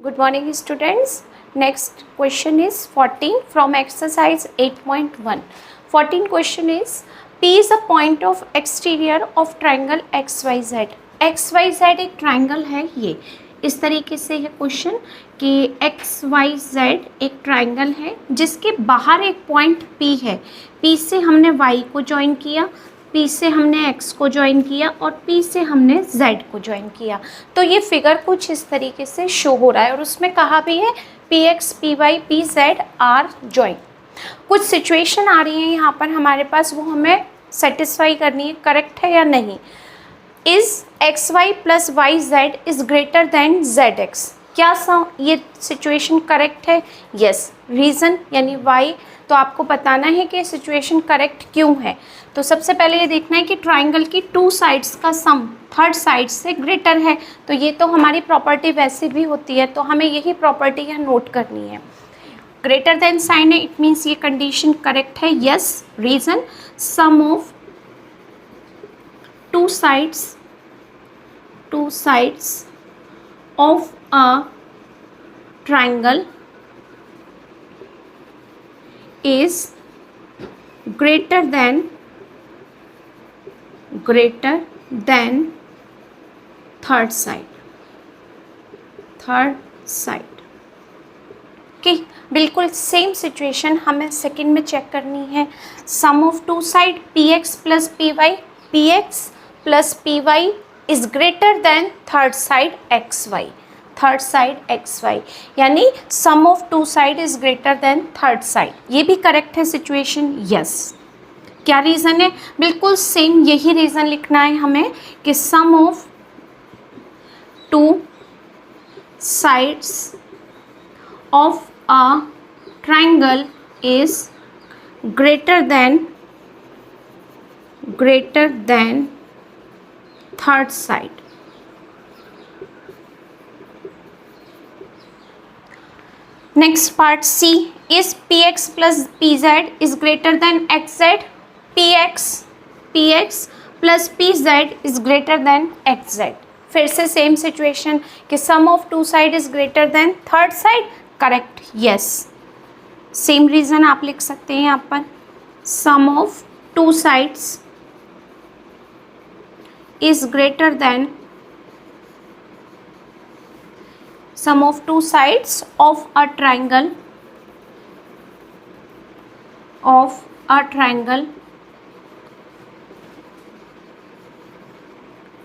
Good morning students. Next question is 14 from exercise 8.1. 14 question is P is a point of exterior of triangle XYZ. XYZ एक triangle है, ये इस तरीके से है क्वेश्चन कि XYZ एक ट्राइंगल है जिसके बाहर एक पॉइंट P है. P से हमने Y को ज्वाइन किया, P से हमने X को ज्वाइन किया और P से हमने Z को ज्वाइन किया. तो ये फिगर कुछ इस तरीके से शो हो रहा है और उसमें कहा भी है PX, PY, PZ are join. कुछ सिचुएशन आ रही है यहाँ पर हमारे पास, वो हमें सेटिस्फाई करनी है, करेक्ट है या नहीं. Is XY plus YZ is greater then ZX. क्या ये सिचुएशन करेक्ट है? यस. रीज़न यानी वाई, तो आपको बताना है कि सिचुएशन करेक्ट क्यों है. तो सबसे पहले ये देखना है कि ट्राइंगल की टू साइड्स का सम थर्ड साइड से ग्रेटर है. तो ये तो हमारी प्रॉपर्टी वैसे भी होती है, तो हमें यही प्रॉपर्टी यहाँ नोट करनी है. ग्रेटर देन साइन है, इट मीन्स ये कंडीशन करेक्ट है. Yes. Reason sum of two sides of a triangle is greater than third side. Okay, बिल्कुल सेम सिचुएशन हमें सेकंड में चेक करनी है. Sum of two side PX plus P Y is greater than third side XY. यानी sum of two side is greater than third side. ये भी correct है situation. Yes. क्या रीज़न है? बिल्कुल सेम यही रीज़न लिखना है हमें कि sum of two sides of a triangle is greater than third side. Next part C is PX plus PZ is greater than XZ. PX plus PZ is greater than XZ. फिर से same situation कि sum of two side is greater than third side. Correct. Yes. Same reason आप लिख सकते हैं यहाँ पर. Sum of two sides is greater than sum of two sides of a triangle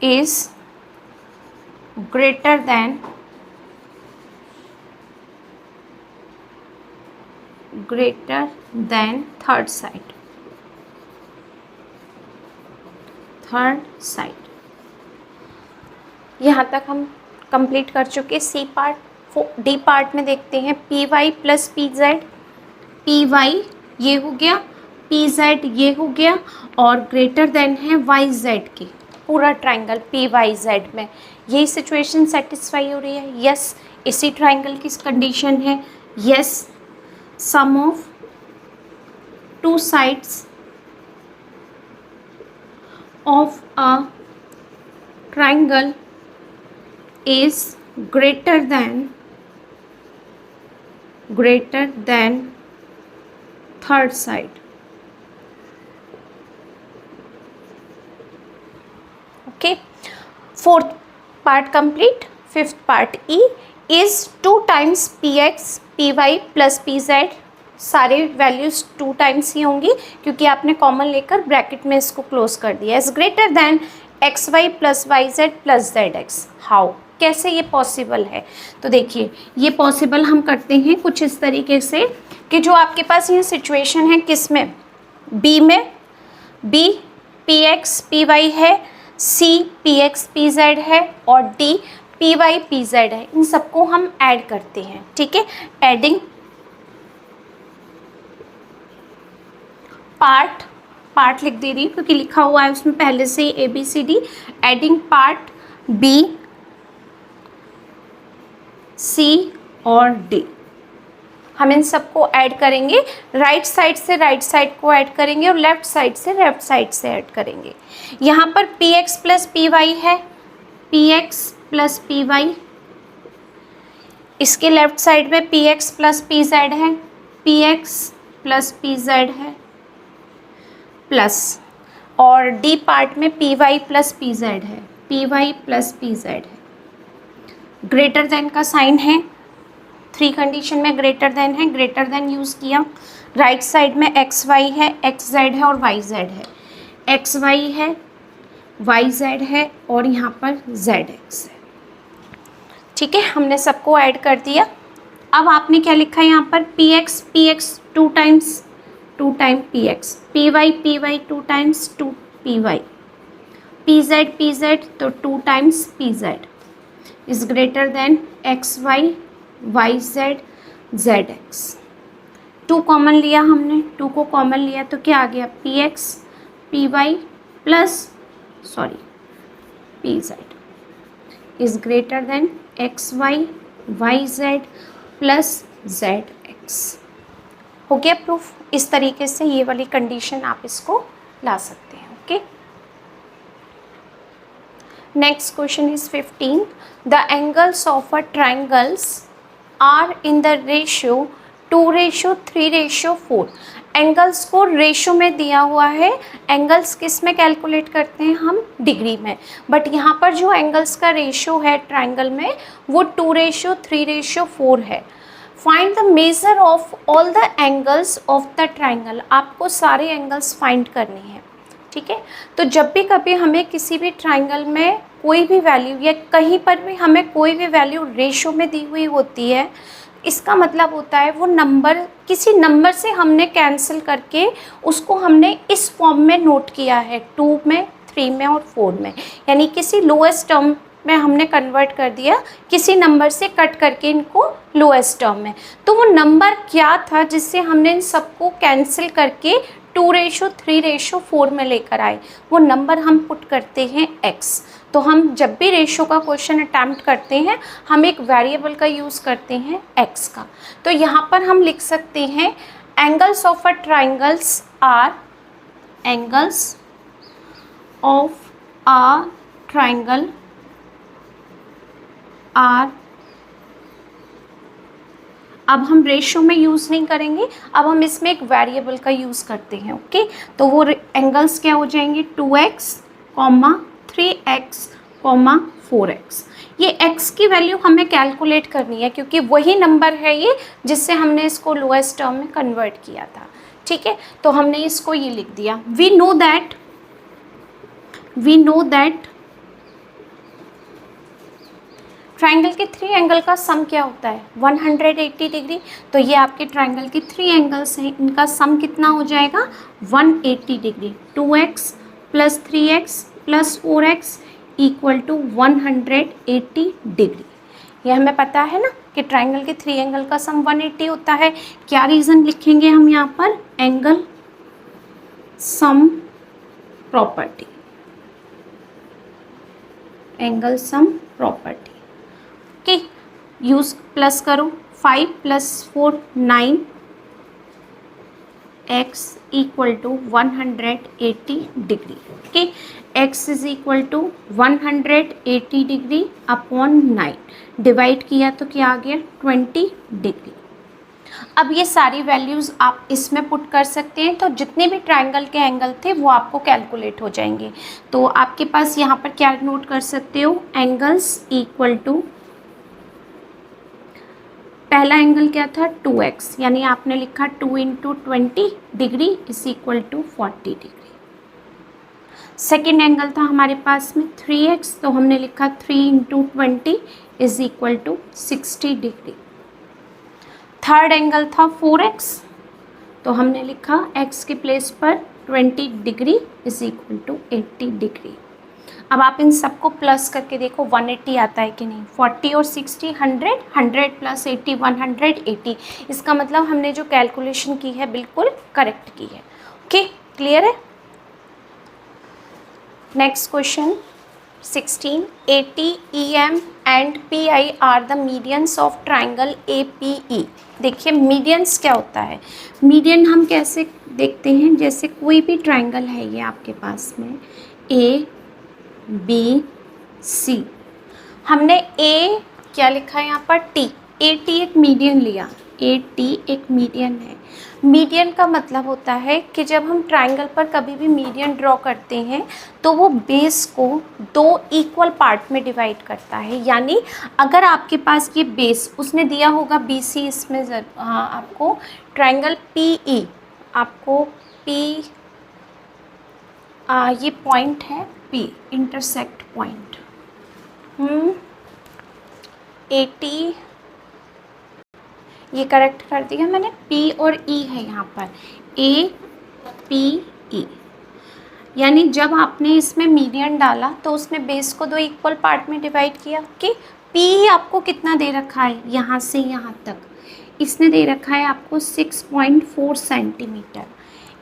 is greater than third side. यहाँ तक हम complete कर चुके. C part. D पार्ट में देखते हैं. PY plus PZ. PY ये हो गया, PZ ये हो गया और ग्रेटर देन है YZ के. पूरा ट्राइंगल PYZ में यही सिचुएशन सेटिस्फाई हो रही है. यस. इसी ट्राइंगल की कंडीशन है. Yes. Sum of two sides of a triangle is greater than third side. Okay. Fourth part complete. Fifth part E is 2 times PX PY plus PZ. सारे values 2 times ही होंगी क्योंकि आपने common लेकर bracket में इसको close कर दिया. Is greater then XY plus YZ plus ZX. How? कैसे ये पॉसिबल है? तो देखिए, ये पॉसिबल हम करते हैं कुछ इस तरीके से कि जो आपके पास ये सिचुएशन है किस में, B में, B PX PY है, C PX PZ है और D PY PZ है. इन सबको हम ऐड करते हैं. ठीक है. एडिंग पार्ट लिख दे रही हूँ क्योंकि लिखा हुआ है उसमें पहले से ही ABCD. Adding part B, C और D. हम इन सबको ऐड करेंगे. राइट साइड से राइट साइड को ऐड करेंगे और लेफ्ट साइड से लेफ्ट साइड से ऐड करेंगे. यहाँ पर PX प्लस PY है, PX प्लस PY इसके लेफ्ट साइड में P X plus P Z है, P X plus P Z है प्लस, और डी पार्ट में P Y plus P Z है, P Y plus P Z है। Greater than का साइन है, 3 कंडीशन में ग्रेटर देन है, ग्रेटर देन यूज़ किया। राइट साइड में एक्स वाई है, एक्स जेड है और वाई जेड है, एक्स वाई है, वाई जेड है और यहाँ पर जेड एक्स है। ठीक है, हमने सबको ऐड कर दिया। अब आपने क्या लिखा है यहाँ पर, P X 2 times P X, P Y 2 times 2 P Y, P Z तो 2 times P Z is greater than X Y Z X. 2 common लिया हमने, 2 को कॉमन लिया तो क्या आ गया, P X P Y plus P Z is greater than X Y Z plus Z X. हो गया प्रूफ। इस तरीके से ये वाली कंडीशन आप इसको ला सकते हैं। Okay, next question is 15। The angles of a triangles are in the ratio 2:3:4। Angles को रेशो में दिया हुआ है। एंगल्स किस में कैलकुलेट करते हैं हम, डिग्री में, बट यहाँ पर जो एंगल्स का रेशो है ट्राइंगल में वो 2:3:4 है। Find the measure of all the angles of the triangle. आपको सारे एंगल्स फाइंड करने हैं। ठीक है, तो जब भी कभी हमें किसी भी ट्राइंगल में कोई भी वैल्यू या कहीं पर भी हमें कोई भी वैल्यू रेशो में दी हुई होती है, इसका मतलब होता है वो नंबर किसी नंबर से हमने कैंसिल करके उसको हमने इस फॉर्म में नोट किया है, 2 में 3 में और 4 में, यानी किसी लोएस्ट टर्म में हमने कन्वर्ट कर दिया, किसी नंबर से कट करके इनको लोएस्ट टर्म में। तो वो नंबर क्या था जिससे हमने इन सबको कैंसिल करके 2:3:4 में लेकर आए, वो नंबर हम पुट करते हैं x। तो हम जब भी रेशो का क्वेश्चन अटैम्प्ट करते हैं हम एक वेरिएबल का यूज़ करते हैं x का। तो यहाँ पर हम लिख सकते हैं angles of a triangles are, angles of a triangle are, अब हम रेशो में यूज़ नहीं करेंगे, अब हम इसमें एक वेरिएबल का यूज़ करते हैं। ओके, तो वो एंगल्स क्या हो जाएंगे, 2x, 3x, 4x। ये x की वैल्यू हमें कैलकुलेट करनी है क्योंकि वही नंबर है ये जिससे हमने इसको लोएस्ट टर्म में कन्वर्ट किया था। ठीक है, तो हमने इसको ये लिख दिया। वी नो दैट ट्राइंगल के 3 एंगल का सम क्या होता है, 180 डिग्री। तो ये आपके ट्राइंगल के 3 एंगल्स हैं, इनका सम कितना हो जाएगा, 180 degree. 2x plus 3x plus 4x equal to 180 degree. ये हमें पता है ना कि ट्राइंगल के 3 एंगल का सम 180 होता है। क्या रीज़न लिखेंगे हम यहाँ पर, angle sum property, angle sum property. Okay, use plus करो, 5 + 4 9 x equal to 180 degree. Okay, x is equal to 180 degree upon 9, divide किया तो क्या आ गया, 20 डिग्री। अब ये सारी वैल्यूज़ आप इसमें पुट कर सकते हैं, तो जितने भी ट्राइंगल के एंगल थे वो आपको कैलकुलेट हो जाएंगे। तो आपके पास यहाँ पर क्या नोट कर सकते हो, एंगल्स इक्वल टू, पहला एंगल क्या था 2x, यानी आपने लिखा 2 × 20 degree is equal to 40 degree. Second angle था हमारे पास में 3x, तो हमने लिखा 3 × 20 is equal to 60 degree. Third angle था 4x, तो हमने लिखा x के प्लेस पर 20 degree is equal to 80 degree. अब आप इन सबको प्लस करके देखो 180 आता है कि नहीं। 40 और 60 100, 100 + 80 180। इसका मतलब हमने जो कैलकुलेशन की है बिल्कुल करेक्ट की है। ओके, क्लियर है। Next question 16। AT, EM and PI are the medians of triangle APE। देखिए मीडियंस क्या होता है, मीडियन हम कैसे देखते हैं, जैसे कोई भी ट्राइंगल है ये आपके पास में ABC, हमने A क्या लिखा है यहाँ पर T, AT एक मीडियन लिया, AT एक मीडियन है। मीडियन का मतलब होता है कि जब हम ट्राइंगल पर कभी भी मीडियन ड्रॉ करते हैं तो वो बेस को 2 इक्वल पार्ट में डिवाइड करता है। यानी अगर आपके पास ये बेस उसने दिया होगा BC, इसमें हाँ आपको ट्राइंगल PE, आपको P ये पॉइंट है P, इंटरसेक्ट पॉइंट, AT ये करेक्ट कर दिया मैंने, P और E है यहाँ पर, APE। यानी जब आपने इसमें मीडियन डाला तो उसने बेस को 2 इक्वल पार्ट में डिवाइड किया कि PE आपको कितना दे रखा है, यहाँ से यहाँ तक इसने दे रखा है आपको 6.4 सेंटीमीटर।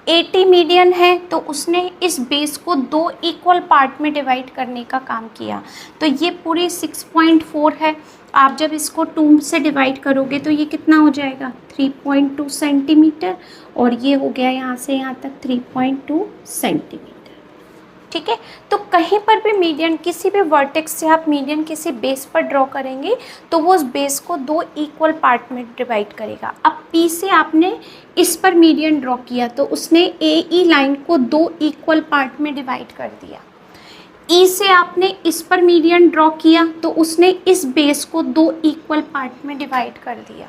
AT मीडियन है तो उसने इस बेस को 2 इक्वल पार्ट में डिवाइड करने का काम किया, तो ये पूरी 6.4 है। आप जब इसको 2 से डिवाइड करोगे तो ये कितना हो जाएगा, 3.2 सेंटीमीटर, और ये हो गया यहाँ से यहाँ तक 3.2 सेंटीमीटर। ठीक है, तो कहीं पर भी मीडियन, किसी भी वर्टेक्स से आप मीडियन किसी बेस पर ड्रॉ करेंगे तो वो उस बेस को 2 इक्वल पार्ट में डिवाइड करेगा। अब P से आपने इस पर मीडियन ड्रॉ किया तो उसने AE लाइन को 2 इक्वल पार्ट में डिवाइड कर दिया। E से आपने इस पर मीडियन ड्रॉ किया तो उसने इस बेस को 2 इक्वल पार्ट में डिवाइड कर दिया।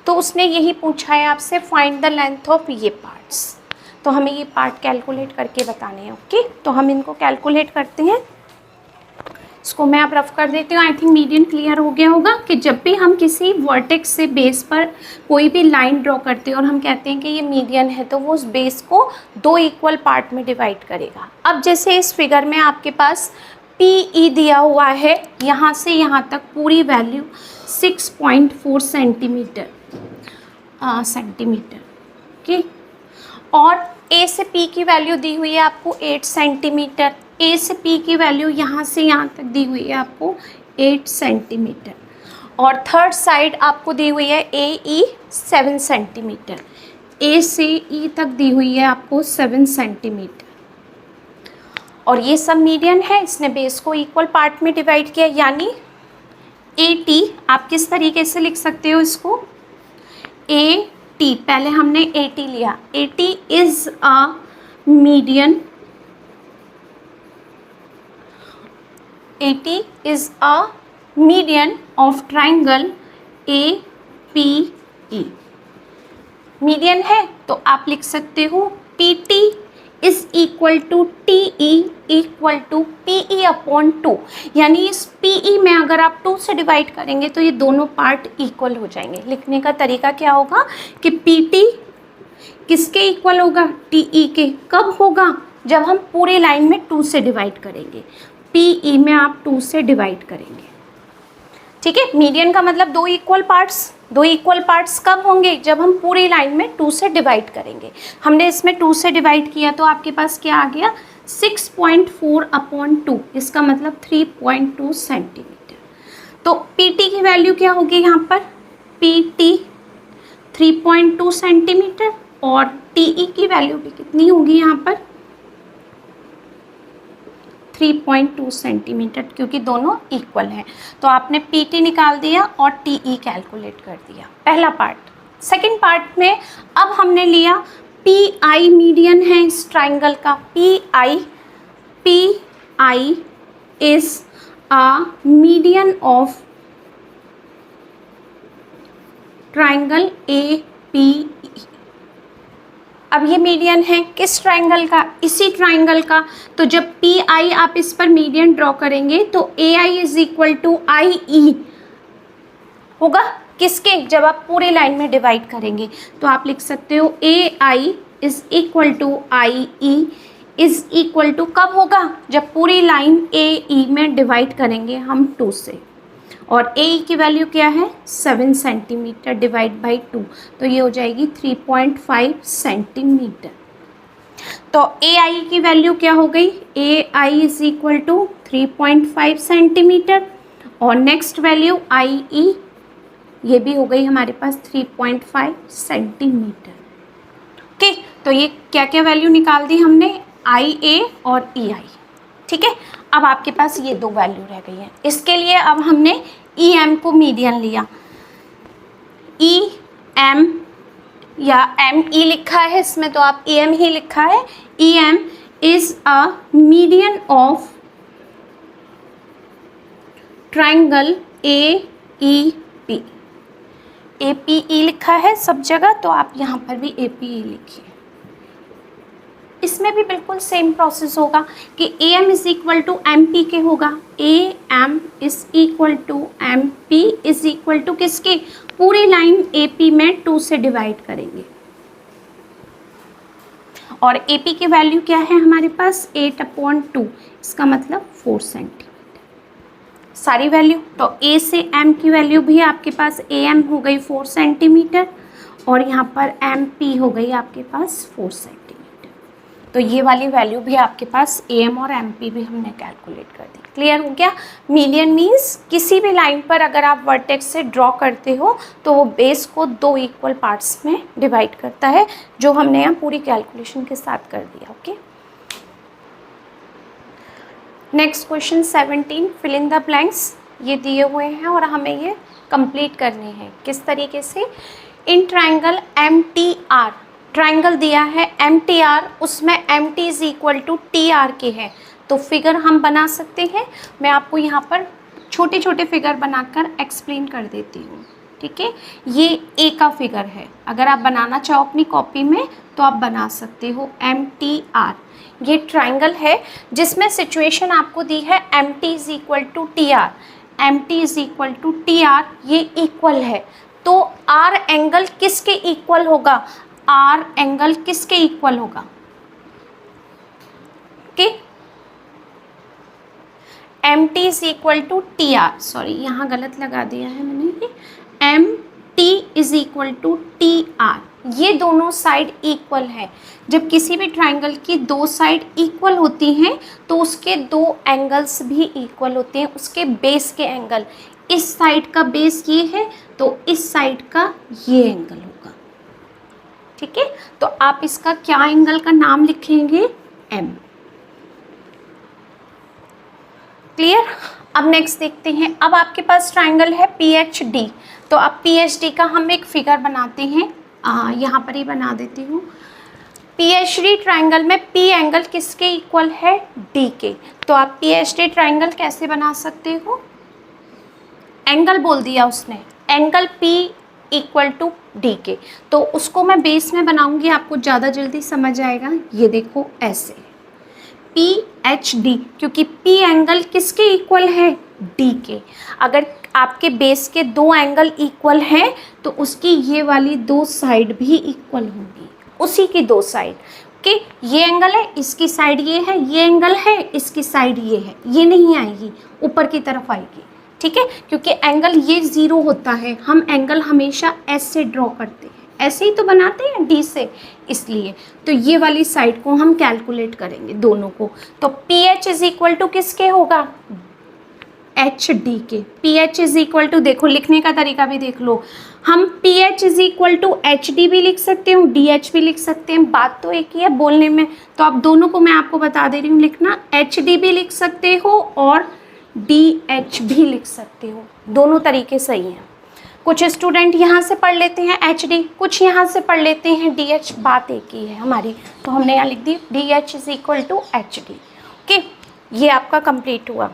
तो उसने यही पूछा है आपसे, फाइंड द लेंथ ऑफ ये पार्ट्स, तो हमें ये पार्ट कैलकुलेट करके बताने हैं। ओके, तो हम इनको कैलकुलेट करते हैं। इसको मैं अब रफ कर देती हूँ। आई थिंक मीडियन क्लियर हो गया होगा कि जब भी हम किसी वर्टेक्स से बेस पर कोई भी लाइन ड्रॉ करते हैं और हम कहते हैं कि ये मीडियन है तो वो उस बेस को 2 इक्वल पार्ट में डिवाइड करेगा। अब जैसे इस फिगर में आपके पास PE दिया हुआ है, यहाँ से यहाँ तक पूरी वैल्यू 6.4 सेंटीमीटर ओके, और A से P की वैल्यू दी हुई है आपको 8 सेंटीमीटर। A से P की वैल्यू यहाँ से यहाँ तक दी हुई है आपको 8 सेंटीमीटर, और थर्ड साइड आपको दी हुई है AE 7 सेंटीमीटर। A से E तक दी हुई है आपको 7 सेंटीमीटर, और ये सब मीडियन है, इसने बेस को इक्वल पार्ट में डिवाइड किया। यानी AT आप किस तरीके से लिख सकते हो इसको, AT, पहले हमने AT लिया, AT is a median, AT is a median of triangle APE। Median है तो आप लिख सकते हो PT is equal to TE equal to PE upon 2। यानी इस PE में अगर आप 2 से डिवाइड करेंगे तो ये दोनों पार्ट इक्वल हो जाएंगे। लिखने का तरीका क्या होगा कि PT किसके इक्वल होगा, TE के। कब होगा, जब हम पूरी लाइन में 2 से डिवाइड करेंगे। PE में आप 2 से डिवाइड करेंगे। ठीक है, मीडियन का मतलब 2 इक्वल पार्ट्स। 2 इक्वल पार्ट्स कब होंगे, जब हम पूरी लाइन में 2 से डिवाइड करेंगे। हमने इसमें 2 से डिवाइड किया तो आपके पास क्या आ गया, 6.4 अपॉन 2, इसका मतलब 3.2 सेंटीमीटर। तो PT की वैल्यू क्या होगी यहाँ पर, PT 3.2 सेंटीमीटर, और TE की वैल्यू भी कितनी होगी यहाँ पर, 3.2 सेंटीमीटर, क्योंकि दोनों इक्वल हैं। तो आपने PT निकाल दिया और TE कैलकुलेट कर दिया, पहला पार्ट। सेकंड पार्ट में अब हमने लिया PI मीडियन है इस ट्राइंगल का। PI is a median of triangle APE। अब ये मीडियन है किस ट्राइंगल का, इसी ट्राइंगल का। तो जब PI आप इस पर मीडियन ड्रॉ करेंगे तो AI is equal to IE होगा किसके, जब आप पूरे लाइन में डिवाइड करेंगे। तो आप लिख सकते हो AI is equal to IE is equal to, कब होगा, जब पूरी लाइन AE में डिवाइड करेंगे हम 2 से, और AE की वैल्यू क्या है, 7 सेंटीमीटर डिवाइड बाई 2, तो ये हो जाएगी 3.5 सेंटीमीटर। तो AI की वैल्यू क्या हो गई, AI is equal to 3.5 centimetre, और नेक्स्ट वैल्यू IE ये भी हो गई हमारे पास 3.5 सेंटीमीटर। ओके, तो ये क्या क्या वैल्यू निकाल दी हमने, IA और EI। ठीक है, अब आपके पास ये 2 वैल्यू रह गई हैं। इसके लिए अब हमने EM को मीडियन लिया। ई एम या एम ई लिखा है इसमें, तो आप ई एम ही लिखा है। E M is a median of triangle A E P. A P E लिखा है सब जगह, तो आप यहाँ पर भी ए पी ई लिखिए। इसमें भी बिल्कुल सेम प्रोसेस होगा कि A M is equal to M P के होगा। A M is equal to M P is equal to किसके, पूरी लाइन ए पी में 2 से डिवाइड करेंगे। और ए पी की वैल्यू क्या है हमारे पास, 8/2, इसका मतलब 4 सेंटीमीटर सारी वैल्यू। तो ए से एम की वैल्यू भी आपके पास ए एम हो गई 4 सेंटीमीटर, और यहाँ पर एम पी हो गई आपके पास 4 सेंटीमीटर। तो ये वाली वैल्यू भी आपके पास ए एम और एम पी भी हमने कैलकुलेट कर दी। क्लियर हो गया। मीडियन मीन्स किसी भी लाइन पर अगर आप वर्टेक्स से ड्रॉ करते हो तो वो बेस को 2 इक्वल पार्ट्स में डिवाइड करता है, जो हमने यहाँ पूरी कैलकुलेशन के साथ कर दिया। Okay, next question 17, fill in the blanks. ये दिए हुए हैं और हमें ये कंप्लीट करने हैं। किस तरीके से, in triangle M T R, triangle दिया है एम टी आर, उसमें M T is equal to T R के है, तो फिगर हम बना सकते हैं। मैं आपको यहाँ पर छोटे छोटे फिगर बनाकर एक्सप्लेन कर देती हूँ। ठीक है, ये ए का फिगर है, अगर आप बनाना चाहो अपनी कॉपी में तो आप बना सकते हो। एम टी आर ये ट्राइंगल है जिसमें सिचुएशन आपको दी है M T is equal to T R, M T is equal to T R, ये इक्वल है। तो आर एंगल किसके इक्वल होगा, आर एंगल किसके इक्वल होगा, okay, M T is equal to T R, sorry यहाँ गलत लगा दिया है मैंने, M T is equal to T R, ये दोनों साइड इक्वल है। जब किसी भी ट्राइंगल की 2 साइड इक्वल होती हैं तो उसके 2 एंगल्स भी इक्वल होते हैं, उसके बेस के एंगल। इस साइड का बेस ये है तो इस साइड का ये एंगल होगा। ठीक है, तो आप इसका क्या एंगल का नाम लिखेंगे, एम। क्लियर। अब नेक्स्ट देखते हैं। अब आपके पास ट्राइंगल है पी एच डी, तो अब पी एच डी का हम एक फिगर बनाते हैं। यहाँ पर ही बना देती हूँ। पी एच डी ट्राइंगल में पी एंगल किसके इक्वल है, डी के। तो आप पी एच डी ट्राइंगल कैसे बना सकते हो, एंगल बोल दिया उसने, angle P equal to D के, तो उसको मैं बेस में बनाऊंगी, आपको ज़्यादा जल्दी समझ आएगा। ये देखो ऐसे पी एच डी, क्योंकि पी एंगल किसके इक्वल है, डी के। अगर आपके बेस के 2 एंगल इक्वल हैं तो उसकी ये वाली 2 साइड भी इक्वल होंगी, उसी की 2 साइड। ओके, ये एंगल है, इसकी साइड ये है, ये एंगल है, इसकी साइड ये है, ये नहीं आएगी, ऊपर की तरफ आएगी। ठीक है, क्योंकि एंगल ये 0 होता है, हम एंगल हमेशा ऐसे से ड्रॉ करते हैं, ऐसे ही तो बनाते हैं डी से, इसलिए तो ये वाली साइड को हम कैलकुलेट करेंगे दोनों को। तो P H is equal to किसके होगा, एच डी के। P H is equal to, देखो लिखने का तरीका भी देख लो, हम P H is equal to H D भी लिख सकते हो, डी एच भी लिख सकते हैं, बात तो एक ही है बोलने में। तो आप दोनों को मैं आपको बता दे रही हूँ लिखना, एच डी भी लिख सकते हो और डी एच भी लिख सकते हो, दोनों तरीके सही हैं। कुछ स्टूडेंट यहाँ से पढ़ लेते हैं एच डी, कुछ यहाँ से पढ़ लेते हैं डी एच, बात एक ही है हमारी, तो हमने यहाँ लिख दी D H is equal to H D. Okay, ये आपका कंप्लीट हुआ।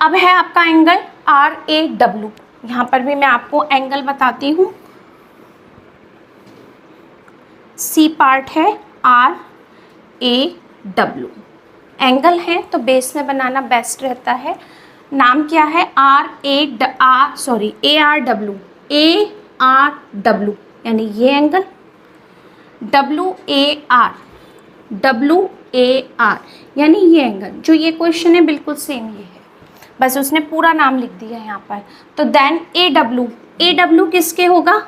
अब है आपका एंगल आर ए डब्ल्यू, यहाँ पर भी मैं आपको एंगल बताती हूँ। सी पार्ट है आर ए डब्ल्यू, एंगल है तो बेस में बनाना बेस्ट रहता है। नाम क्या है, A R W, A R W, यानी ये एंगल, डब्ल्यू ए आर यानी ये एंगल। जो ये क्वेश्चन है बिल्कुल सेम ये है, बस उसने पूरा नाम लिख दिया है यहाँ पर। तो देन ए डब्ल्यू किसके होगा,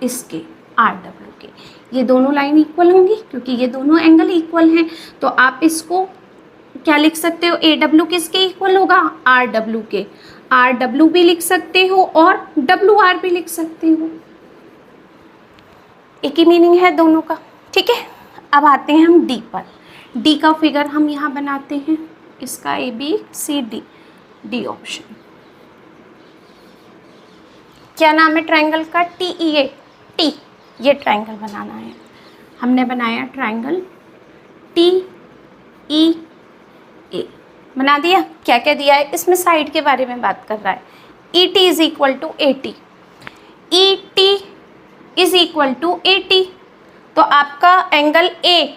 इसके, आर डब्ल्यू के। ये दोनों लाइन इक्वल होंगी क्योंकि ये दोनों एंगल इक्वल हैं, तो आप इसको क्या लिख सकते हो, ए डब्ल्यू किसके इक्वल होगा, आर डब्ल्यू के। आर डब्ल्यू भी लिख सकते हो और डब्ल्यू आर भी लिख सकते हो, एक ही मीनिंग है दोनों का। ठीक है, अब आते हैं हम डी पर। डी का फिगर हम यहाँ बनाते हैं, इसका A B C D, D option. क्या नाम है ट्रायंगल का? TEA, T. ये ट्रायंगल बनाना है, हमने बनाया ट्रायंगल TEA, बना दिया। क्या क्या दिया है इसमें? साइड के बारे में बात कर रहा है। ET is equal to AT, ET is equal to AT। तो आपका एंगल A,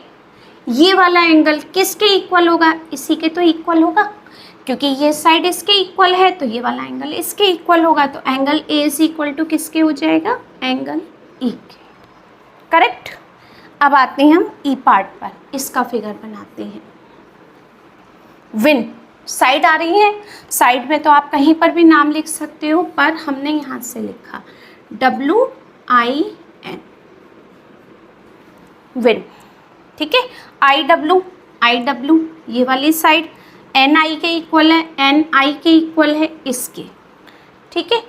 ये वाला एंगल किसके इक्वल होगा? इसी के तो इक्वल होगा, क्योंकि ये साइड इसके इक्वल है तो ये वाला एंगल इसके इक्वल होगा। तो angle A is equal to किसके हो जाएगा? एंगल E के। करेक्ट। अब आते हैं हम E पार्ट पर, इसका फिगर बनाते हैं। विन साइड आ रही है, साइड में तो आप कहीं पर भी नाम लिख सकते हो, पर हमने यहाँ से लिखा WIN, विन। ठीक है, IW ये वाली साइड NI के इक्वल है, NI के इक्वल है इसके। ठीक है,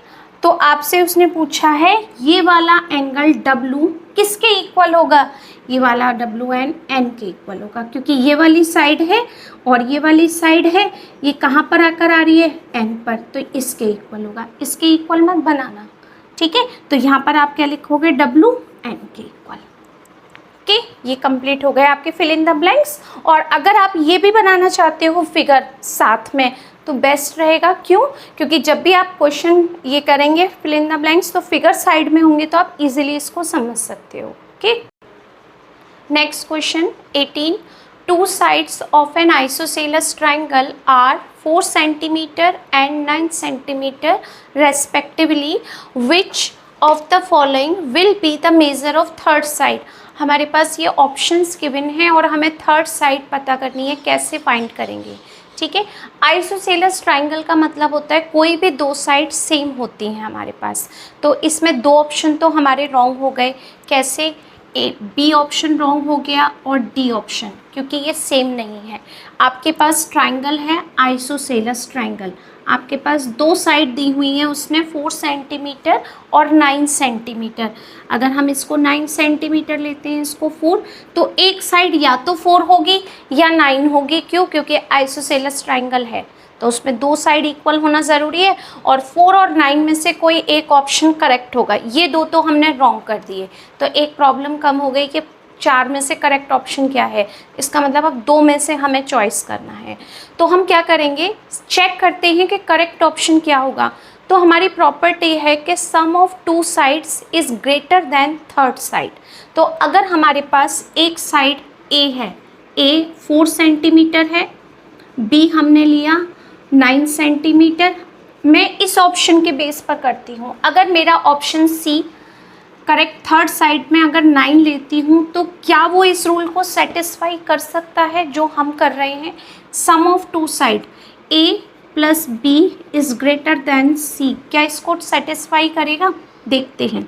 तो आपसे उसने पूछा है ये वाला एंगल W किसके इक्वल होगा? ये वाला WN N के इक्वल होगा, क्योंकि ये वाली साइड है और ये वाली साइड है, ये कहाँ पर आकर आ रही है? N पर, तो इसके इक्वल होगा। इसके इक्वल मत बनाना, ठीक है। तो यहाँ पर आप क्या लिखोगे? WN के इक्वल। ओके, ये कंप्लीट हो गए आपके फिल इन द ब्लैंक्स। और अगर आप ये भी बनाना चाहते हो फिगर साथ में तो बेस्ट रहेगा। क्यों? क्योंकि जब भी आप क्वेश्चन ये करेंगे फिल इन द ब्लैंक्स तो फिगर साइड में होंगे तो आप इजीली इसको समझ सकते हो। Okay, next question 18, two sides of an isosceles triangle are 4 centimetre and 9 centimetre respectively, which of the following will be the measure of third side. हमारे पास ये ऑप्शंस गिवन हैं और हमें थर्ड साइड पता करनी है। कैसे फाइंड करेंगे? ठीक है, आइसोसेलेस ट्राइंगल का मतलब होता है कोई भी दो साइड सेम होती हैं हमारे पास। तो इसमें दो ऑप्शन तो हमारे रॉन्ग हो गए। कैसे? B ऑप्शन रॉन्ग हो गया और D ऑप्शन, क्योंकि ये सेम नहीं है। आपके पास ट्राइंगल है आइसोसेलेस ट्राइंगल, आपके पास दो साइड दी हुई हैं, उसने 4 सेंटीमीटर और 9 सेंटीमीटर। अगर हम इसको 9 सेंटीमीटर लेते हैं, इसको 4, तो एक साइड या तो 4 होगी या 9 होगी। क्यों? क्योंकि आइसोसेलेस ट्राइंगल है तो उसमें दो साइड इक्वल होना ज़रूरी है और 4 और 9 में से कोई एक ऑप्शन करेक्ट होगा। ये दो तो हमने रॉन्ग कर दिए, तो एक प्रॉब्लम कम हो गई कि 4 में से करेक्ट ऑप्शन क्या है। इसका मतलब अब 2 में से हमें चॉइस करना है। तो हम क्या करेंगे? चेक करते हैं कि करेक्ट ऑप्शन क्या होगा। तो हमारी प्रॉपर्टी है कि sum of two sides is greater than third side. तो अगर हमारे पास एक साइड A है, A 4 सेंटीमीटर है, B हमने लिया 9 सेंटीमीटर, मैं इस ऑप्शन के बेस पर करती हूँ। अगर मेरा option C correct third side में अगर 9 लेती हूँ तो क्या वो इस रूल को सेटिस्फाई कर सकता है जो हम कर रहे हैं? Sum of two side A plus B is greater than C, क्या इसको सेटिस्फाई करेगा? देखते हैं।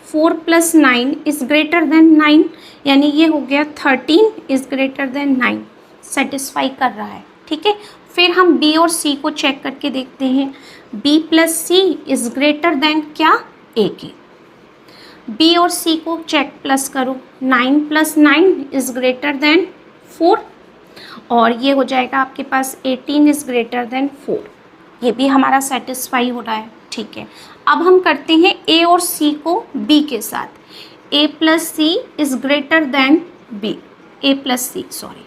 4 प्लस 9 इज़ ग्रेटर देन 9, यानी ये हो गया 13 इज़ ग्रेटर देन 9, सेटिस्फाई कर रहा है। ठीक है, फिर हम B और C को चेक करके देखते हैं। B plus C is greater then क्या? A के। B और C को चेक प्लस करो, 9 प्लस 9 इज़ ग्रेटर देन 4 और ये हो जाएगा आपके पास 18 इज़ ग्रेटर देन 4। ये भी हमारा सेटिस्फाई हो रहा है। ठीक है, अब हम करते हैं A और C को B के साथ। A plus C is greater than B, A plus C sorry,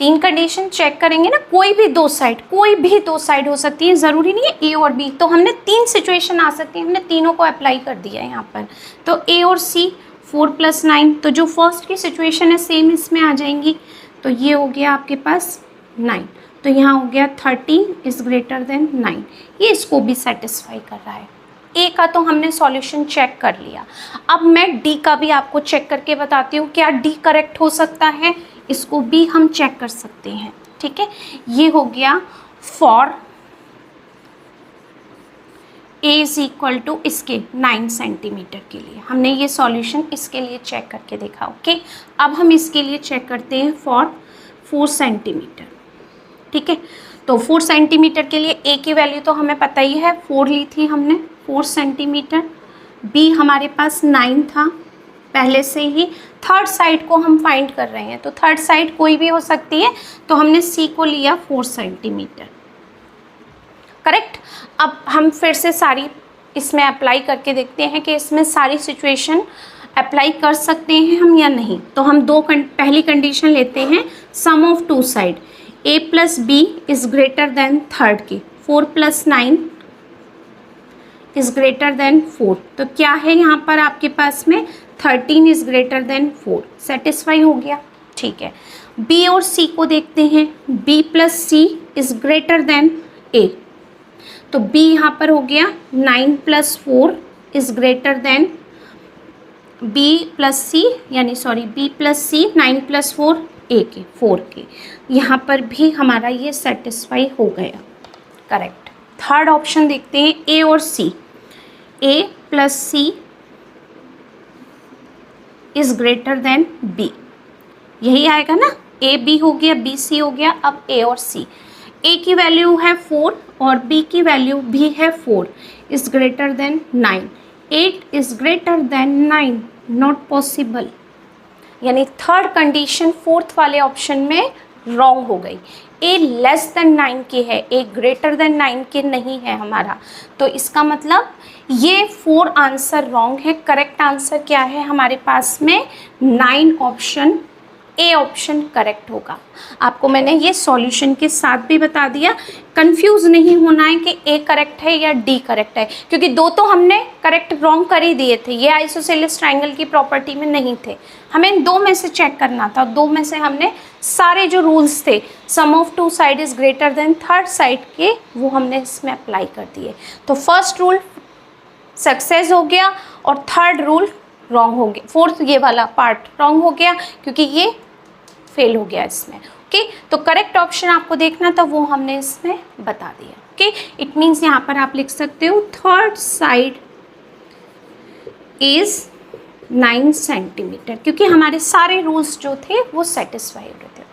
3 condition check करेंगे ना। कोई भी दो साइड हो सकती है, ज़रूरी नहीं है A और B। तो हमने 3 सिचुएशन आ सकती है, हमने तीनों को अप्लाई कर दिया है यहाँ पर। तो A और C 4 प्लस 9, तो जो फर्स्ट की सिचुएशन है सेम इसमें आ जाएंगी। तो ये हो गया आपके पास 9, तो यहाँ हो गया 13 इज़ ग्रेटर देन 9, ये इसको भी सेटिस्फाई कर रहा है। A का तो हमने सॉल्यूशन चेक कर लिया। अब मैं D का भी आपको चेक करके बताती हूँ, क्या D करेक्ट हो सकता है? इसको भी हम चेक कर सकते हैं। ठीक है, ये हो गया for A is equal to इसके 9 सेंटीमीटर के लिए हमने ये सॉल्यूशन इसके लिए चेक करके देखा। ओके, अब हम इसके लिए चेक करते हैं फॉर 4 सेंटीमीटर। ठीक है, तो 4 सेंटीमीटर के लिए A की वैल्यू तो हमें पता ही है, 4 ली थी हमने 4 सेंटीमीटर। B हमारे पास 9 था पहले से ही। थर्ड साइड को हम फाइंड कर रहे हैं, तो थर्ड साइड कोई भी हो सकती है, तो हमने C को लिया 4 सेंटीमीटर। करेक्ट। अब हम फिर से सारी इसमें अप्लाई करके देखते हैं कि इसमें सारी सिचुएशन अप्लाई कर सकते हैं हम या नहीं। तो हम पहली कंडीशन लेते हैं, sum of two side a plus B is greater than third की, 4 प्लस 9 इज ग्रेटर देन 4। तो क्या है यहाँ पर आपके पास में 13 इज ग्रेटर देन 4, सेटिस्फाई हो गया, ठीक है। b और c को देखते हैं, b plus c is greater than a, तो b यहाँ पर हो गया 9 plus 4 is greater than b plus C, यानी sorry b plus C 9 plus 4 a के 4 के, यहाँ पर भी हमारा ये सेटिस्फाई हो गया, करेक्ट। थर्ड ऑप्शन देखते हैं a और c, a plus C is greater than b, यही आएगा ना, a b हो गया, b c हो गया। अब a और c, a की वैल्यू है 4 और b की वैल्यू भी है 4, is greater then 9, 8 is greater then 9, not possible, यानी थर्ड कंडीशन फोर्थ वाले ऑप्शन में रॉन्ग हो गई। a लेस देन 9 के है, a ग्रेटर देन 9 के नहीं है हमारा, तो इसका मतलब ये 4 आंसर रॉन्ग है। करेक्ट आंसर क्या है हमारे पास में, 9 ऑप्शन ए ऑप्शन करेक्ट होगा। आपको मैंने ये सॉल्यूशन के साथ भी बता दिया, कंफ्यूज नहीं होना है कि ए करेक्ट है या डी करेक्ट है, क्योंकि दो तो हमने करेक्ट रॉन्ग कर ही दिए थे, ये आइसोसेलेस ट्रायंगल की प्रॉपर्टी में नहीं थे, हमें दो में से चेक करना था, दो में से हमने सारे जो रूल्स थे, sum of two side is greater than third side के, वो हमने इसमें अप्लाई कर दिए। तो फर्स्ट रूल सक्सेस हो गया और थर्ड रूल रॉन्ग हो गया, फोर्थ ये वाला पार्ट रॉन्ग हो गया क्योंकि ये फेल हो गया इसमें। ओके, तो करेक्ट ऑप्शन आपको देखना था, वो हमने इसमें बता दिया। ओके, इट मीन्स यहाँ पर आप लिख सकते हो थर्ड साइड इज 9 सेंटीमीटर, क्योंकि हमारे सारे रूल्स जो थे वो सेटिस्फाई हो रहे थे।